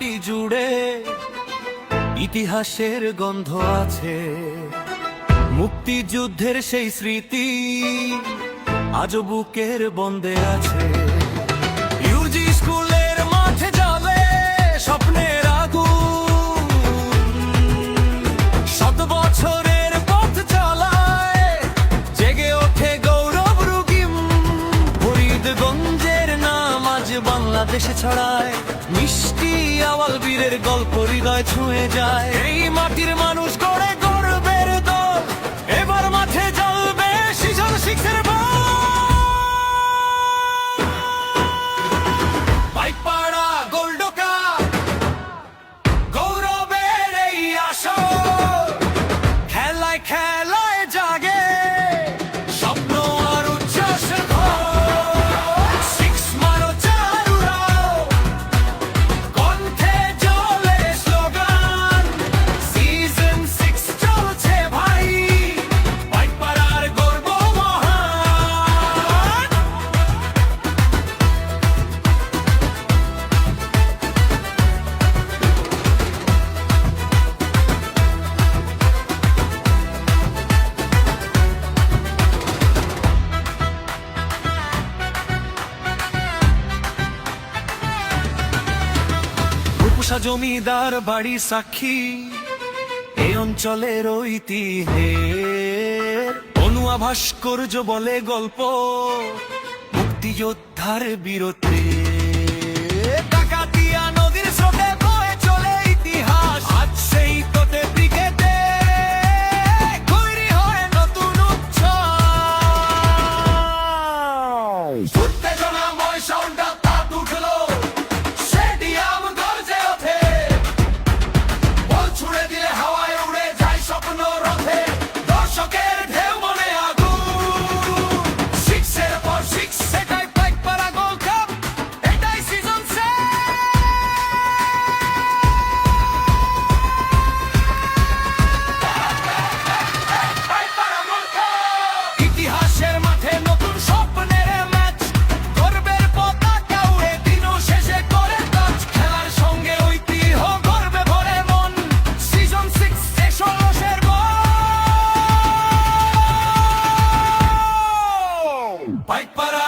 মাটি জুড়ে ইতিহাসের গন্ধ আছে। মুক্তিযুদ্ধের সেই স্মৃতি আজও বুকের বন্দে আছে। ইউজি স্কুলের মাঠে জ্বলে স্বপ্নের আগুন, শত বছরের পথ চলায় জেগে ওঠে গৌরব রুগিম। ফরিদগঞ্জের নাম আজ বাংলাদেশে ছড়ায়, মিষ্টি আওয়াল বীরের গল্প হৃদয় ছুঁয়ে যায়। এই মাটির মানুষ গড়ে গর্বের দল, এবার মাঠে জ্বলবে সিজন সিক্সের বল। পাইকপাড়া গোল্ড কাপ গৌরবের এই আসর, খেলায় খেলায় জাগে স্বপ্ন আর উচ্ছ্বাসের ঘর। সিক্স মারো চার উড়াও, কণ্ঠে জ্বলে স্লোগান, সিজন সিক্স চলছে ভাই, পাইকপাড়ার গর্ব মহান। রূপসা জমিদার বাড়ি সাক্ষী এই অঞ্চলের ঐতিহ্যের। অনুয়া ভাস্কর্য বলে গল্প মুক্তিযোদ্ধার বীরত্বের। ডাকাতিয়া নদীর স্রোতে বয়ে চলে ইতিহাস, আজ সেই তোতে ক্রিকেটে তৈরি হয় নতুন উচ্ছ্বাস। উত্তেজনাময় সাউন্ডটা তাত উঠলো, স্টেডিয়াম গর্জে ওঠে, বল ছুড়ে দিলে হাওয়ায় উড়ে যায় স্বপ্ন রথে, দর্শকের ঢেউ মনে আগুন। সিক্সের পর সিক্স, এটাই পাইকপাড়া গোল্ড কাপ, এটাই সিজন পাইকপাড়া গোল্ড কাপ। ইতিহাসের মাঠে নতুন স্বপ্নের ম্যাচ, গর্বের পতাকা উড়ে দিনও শেষে করে কাজ। খেলার সঙ্গে ঐতিহ্য গর্বে ভরে মন, সিজন সিক্স ষোলশের বল। পাইকপাড়া